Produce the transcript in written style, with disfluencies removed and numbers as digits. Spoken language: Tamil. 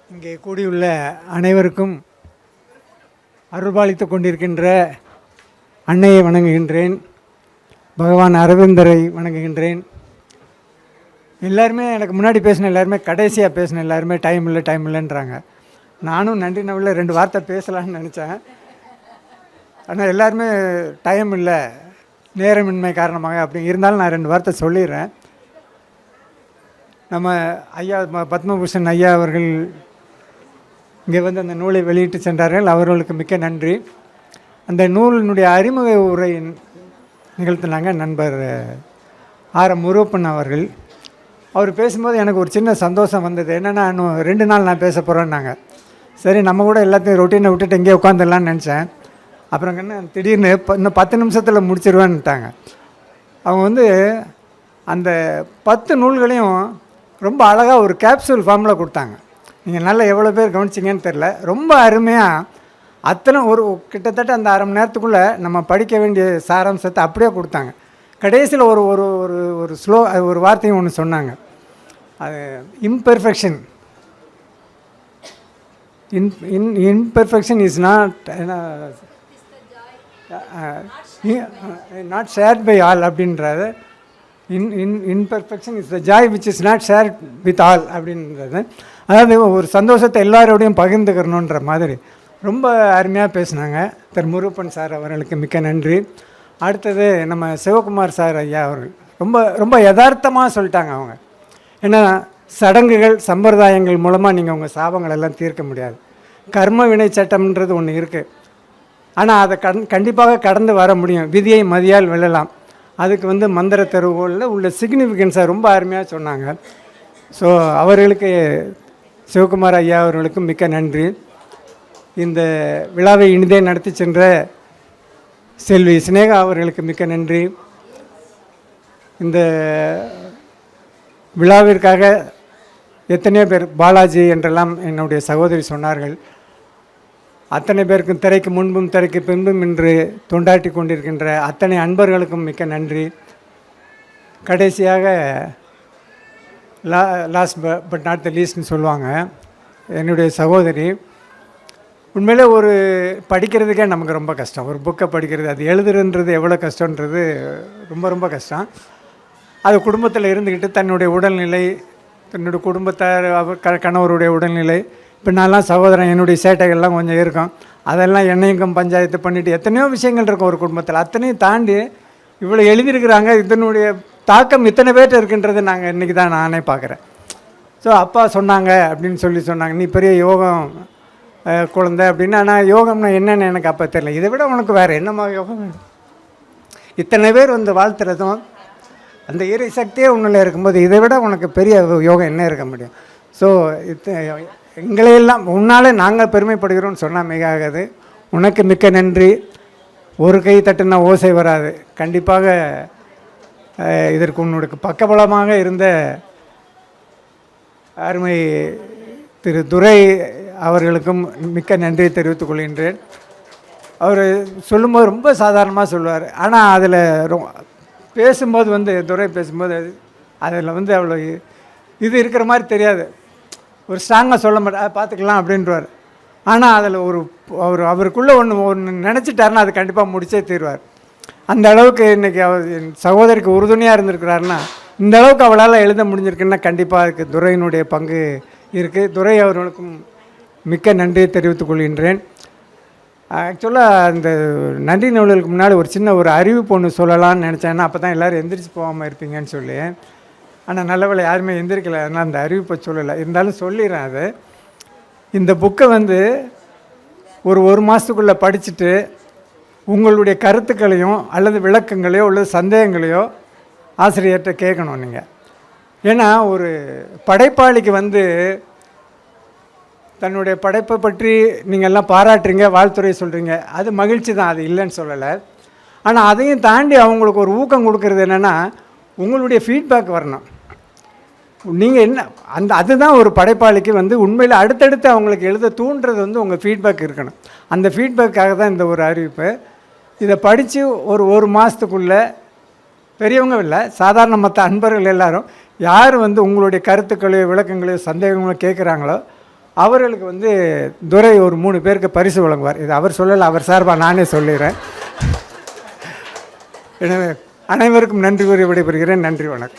இங்கே கூடியுள்ள அனைவருக்கும் அருள்பாலித்து கொண்டிருக்கின்ற அன்னையை வணங்குகின்றேன். பகவான் அரவிந்தரை வணங்குகின்றேன். எல்லாருமே எனக்கு முன்னாடி பேசின எல்லாருமே, கடைசியாக பேசின எல்லாருமே டைம் இல்லைன்றாங்க. நானும் நன்றி நவில்ல 2 வார்த்தை பேசலான்னு நினச்சேன். ஆனால் எல்லாருமே டைம் இல்லை, நேரமின்மை காரணமாக அப்படி இருந்தாலும் நான் 2 வார்த்தை சொல்லிடுறேன். நம்ம ஐயா பத்மபூஷன் ஐயா அவர்கள் இங்கே வந்து அந்த நூலை வெளியிட்டு சென்றார்கள். அவர்களுக்கு மிக்க நன்றி. அந்த நூலினுடைய அறிமுக உரை நிகழ்த்தினாங்க நண்பர் ஆர் முருகப்பன் அவர்கள். அவர் பேசும்போது எனக்கு ஒரு சின்ன சந்தோஷம் வந்தது. என்னென்னா, இன்னும் 2 நாள் நான் பேச போகிறேன்னாங்க. சரி, நம்ம கூட எல்லாத்தையும் ரொட்டீனை விட்டுட்டு எங்கேயே உட்காந்துடலான்னு நினச்சேன். அப்புறம் என்ன, திடீர்னு இன்னும் 10 நிமிஷத்தில் முடிச்சிருவேன்னுட்டாங்க. அவங்க வந்து அந்த 10 நூல்களையும் ரொம்ப அழகாக ஒரு கேப்சூல் ஃபார்மில் கொடுத்தாங்க. நீங்கள் நல்லா எவ்வளோ பேர் கவனிச்சிங்கன்னு தெரில. ரொம்ப அருமையாக அத்தனை கிட்டத்தட்ட அந்த அரை மணி நேரத்துக்குள்ளே நம்ம படிக்க வேண்டிய சாராம்சத்தை அப்படியே கொடுத்தாங்க. கடைசியில் ஒரு ஒரு ஒரு ஒரு வார்த்தையும் ஒன்று சொன்னாங்க. அது imperfection is not shared by all அப்படின்றது. Imperfection is the joy which is not share with all அப்படின்றது. அதாவது ஒரு சந்தோஷத்தை எல்லாரோடையும் பகிர்ந்துக்கிறணுன்ற மாதிரி ரொம்ப அருமையாக பேசினாங்க திரு முருகப்பன் சார் அவர்களுக்கு மிக்க நன்றி. அடுத்தது நம்ம சிவகுமார் சார் ஐயா அவர்கள் ரொம்ப ரொம்ப யதார்த்தமாக சொல்லிட்டாங்க. அவங்க ஏன்னா, சடங்குகள் சம்பிரதாயங்கள் மூலமாக நீங்கள் உங்கள் சாபங்கள் எல்லாம் தீர்க்க முடியாது. கர்ம வினை சட்டம்ன்றது ஒன்று இருக்குது. ஆனால் அதை கண்டிப்பாக கடந்து வர முடியும். விதியை மதியால் வெல்லலாம். அதுக்கு வந்து மந்திர தெருவுகளில் உள்ள சிக்னிஃபிகன்ஸை ரொம்ப அருமையாக சொன்னாங்க. ஸோ அவர்களுக்கு, சிவகுமார் ஐயா அவர்களுக்கும் மிக்க நன்றி. இந்த விழாவை இனிதே நடத்தி சென்ற செல்வி சினேகா அவர்களுக்கு மிக்க நன்றி. இந்த விழாவிற்காக எத்தனையோ பேர், பாலாஜி என்றெல்லாம் என்னுடைய சகோதரி சொன்னார்கள். அத்தனை பேருக்கும், திரைக்கு முன்பும் திரைக்கு பின்பும் இன்று தொண்டாட்டி கொண்டிருக்கின்ற அத்தனை அன்பர்களுக்கும் மிக்க நன்றி. கடைசியாக லாஸ்ட் பட் நாட் த லீஸ்ட்னு சொல்லுவாங்க, என்னுடைய சகோதரி. உண்மையிலே ஒரு படிக்கிறதுக்கே நமக்கு ரொம்ப கஷ்டம். ஒரு புக்கை படிக்கிறது, அது எழுதுறன்றது எவ்வளோ கஷ்டன்றது ரொம்ப ரொம்ப கஷ்டம். அது குடும்பத்தில் இருந்துக்கிட்டு தன்னுடைய உடல்நிலை, தன்னுடைய குடும்பத்தார், கணவருடைய உடல்நிலை, பின்னாலாம் சகோதரன், என்னுடைய சேட்டைகள்லாம் கொஞ்சம் இருக்கும். அதெல்லாம் என்னையும் பஞ்சாயத்து பண்ணிவிட்டு எத்தனையோ விஷயங்கள் இருக்கும் ஒரு குடும்பத்தில். அத்தனையும் தாண்டி இவ்வளோ எழுதியிருக்கிறாங்க. இதனுடைய தாக்கம் இத்தனை பேர்ட்ட இருக்குன்றது நாங்கள் இன்றைக்கி தான் நானே பார்க்குறேன். ஸோ அப்பா சொன்னாங்க அப்படின்னு சொன்னாங்க, நீ பெரிய யோகம் குழந்தை அப்படின்னு. ஆனால் யோகம்னா என்னென்னு எனக்கு அப்போ தெரியல. இதை விட உனக்கு வேறு என்னம்மா யோகம் வேணும்? இத்தனை பேர் வந்து வாழ்த்துறதும் அந்த இறை சக்தியே உன்னில் இருக்கும்போது இதை விட உனக்கு பெரிய யோகம் என்ன இருக்க முடியும்? ஸோ எங்களையெல்லாம் உன்னால் நாங்கள் பெருமைப்படுகிறோம்னு சொன்னால் மிக ஆகாது. உனக்கு மிக்க நன்றி. ஒரு கை தட்டுனா ஓசை வராது. கண்டிப்பாக இதற்கு உன்னுடைய பக்கபலமாக இருந்த அருமை திரு துரை அவர்களுக்கும் மிக்க நன்றியை தெரிவித்துக் கொள்கின்றேன். அவர் சொல்லும்போது ரொம்ப சாதாரணமாக சொல்லுவார். ஆனால் அதில் பேசும்போது வந்து, துரை பேசும்போது அதில் வந்து அவ்வளோ இது இருக்கிற மாதிரி தெரியாது. ஒரு ஸ்ட்ராங்காக சொல்ல மாட்டார், பார்த்துக்கலாம் அப்படின்றார். ஆனால் அதில் அவருக்குள்ளே ஒன்று நினச்சிட்டாருன்னா அது கண்டிப்பாக முடிச்சே தீர்வார். அந்த அளவுக்கு இன்றைக்கி அவர் என் சகோதரிக்கு உறுதுணையாக இருந்திருக்கிறாருன்னா, இந்த அளவுக்கு அவளால் எழுத முடிஞ்சிருக்குன்னா கண்டிப்பாக அதுக்கு துரையினுடைய பங்கு இருக்குது. துரை அவர்களுக்கும் மிக்க நன்றியை தெரிவித்துக் கொள்கின்றேன். ஆக்சுவலாக அந்த நன்றி நூலுக்கு முன்னாடி ஒரு அறிவிப்பு ஒன்று சொல்லலான்னு நினச்சேன்னா, அப்போ தான் எல்லோரும் எந்திரிச்சு போகாமல் இருப்பீங்கன்னு சொல்லி. ஆனால் நல்லவேளை யாருமே எந்திரிக்கலை, அதனால் அந்த அறிவிப்பை சொல்லலை. இருந்தாலும் சொல்லிடுறேன். அது இந்த புக்கை வந்து ஒரு மாதத்துக்குள்ளே படிச்சுட்டு உங்களுடைய கருத்துக்களையும் அல்லது விளக்கங்களையோ அல்லது சந்தேகங்களையோ ஆசிரியர்கிட்ட கேட்கணும் நீங்கள். ஏன்னா ஒரு படைப்பாளிக்கு வந்து தன்னுடைய படைப்பை பற்றி நீங்கள் எல்லாம் பாராட்டுறீங்க, வாழ்த்துறை சொல்கிறீங்க, அது மகிழ்ச்சி தான், அது இல்லைன்னு சொல்லலை. ஆனால் அதையும் தாண்டி அவங்களுக்கு ஒரு ஊக்கம் கொடுக்கறது என்னென்னா, உங்களுடைய ஃபீட்பேக் வரணும். நீங்கள் என்ன அதுதான் ஒரு படைப்பாளிக்கு வந்து உண்மையில் அடுத்தடுத்து அவங்களுக்கு எழுத தூண்டுறது வந்து உங்கள் ஃபீட்பேக் இருக்கணும். அந்த ஃபீட்பேக்காக தான் இந்த ஒரு அறிவிப்பு. இதை படித்து ஒரு மாதத்துக்குள்ளே பெரியவங்க இல்லை, சாதாரண மற்ற அன்பர்கள் எல்லாரும் யார் வந்து உங்களுடைய கருத்துக்களையோ விளக்கங்களையோ சந்தேகங்களோ கேட்குறாங்களோ அவர்களுக்கு வந்து துரை ஒரு 3 பேருக்கு பரிசு வழங்குவார். இது அவர் சொல்லலை, அவர் சார்பாக நானே சொல்லிடுறேன். எனவே அனைவருக்கும் நன்றி கூறி விடைபெறுகிறேன். நன்றி, வணக்கம்.